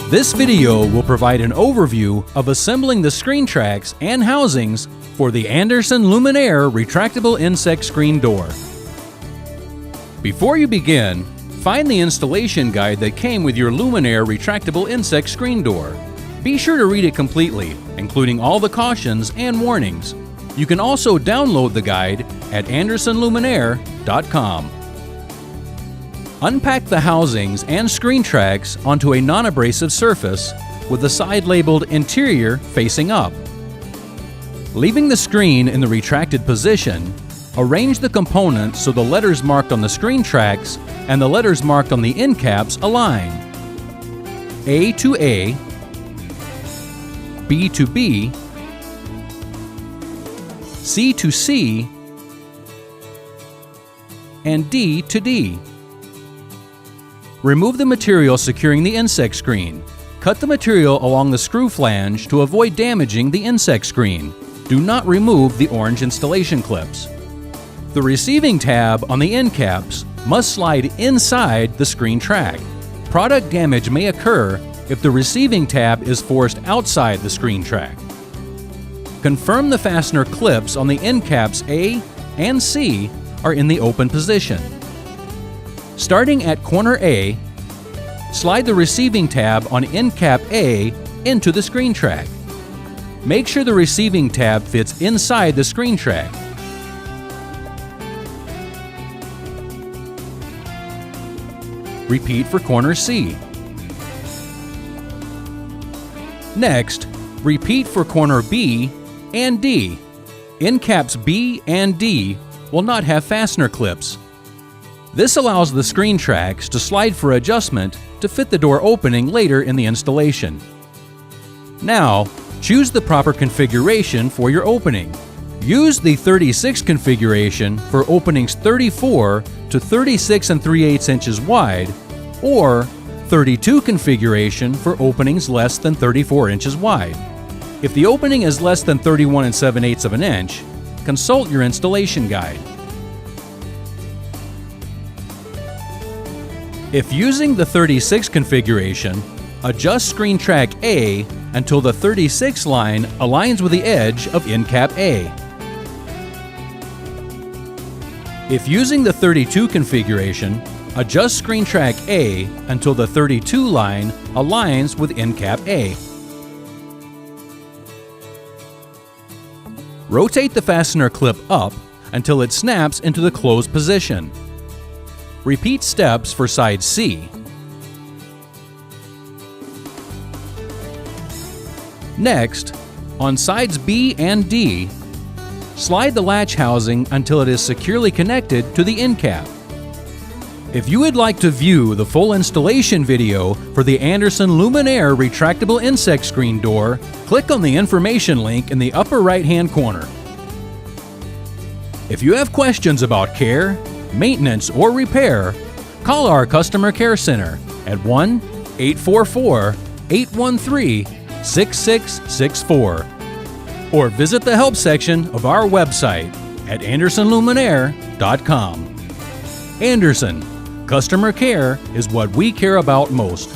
This video will provide an overview of assembling the screen tracks and housings for the Andersen LuminAire retractable insect screen door. Before you begin, find the installation guide that came with your LuminAire retractable insect screen door. Be sure to read it completely, including all the cautions and warnings. You can also download the guide at andersenluminaire.com. Unpack the housings and screen tracks onto a non-abrasive surface with the side labeled interior facing up. Leaving the screen in the retracted position, arrange the components so the letters marked on the screen tracks and the letters marked on the end caps align. A to A, B to B, C to C, and D to D. Remove the material securing the insect screen. Cut the material along the screw flange to avoid damaging the insect screen. Do not remove the orange installation clips. The receiving tab on the end caps must slide inside the screen track. Product damage may occur if the receiving tab is forced outside the screen track. Confirm the fastener clips on the end caps A and C are in the open position. Starting at corner A, slide the receiving tab on end cap A into the screen track. Make sure the receiving tab fits inside the screen track. Repeat for corner C. Next, repeat for corner B and D. End caps B and D will not have fastener clips. This allows the screen tracks to slide for adjustment to fit the door opening later in the installation. Now, choose the proper configuration for your opening. Use the 36 configuration for openings 34 to 36 3/8 inches wide, or 32 configuration for openings less than 34 inches wide. If the opening is less than 31 7/8 of an inch, consult your installation guide. If using the 36 configuration, adjust screen track A until the 36 line aligns with the edge of end cap A. If using the 32 configuration, adjust screen track A until the 32 line aligns with end cap A. Rotate the fastener clip up until it snaps into the closed position. Repeat steps for side C. Next, on sides B and D, slide the latch housing until it is securely connected to the end cap. If you would like to view the full installation video for the Andersen LuminAire retractable insect screen door, click on the information link in the upper right-hand corner. If you have questions about care, maintenance, or repair, call our customer care center at 1-844-813-6664 or visit the help section of our website at andersenluminaire.com. Andersen, customer care is what we care about most.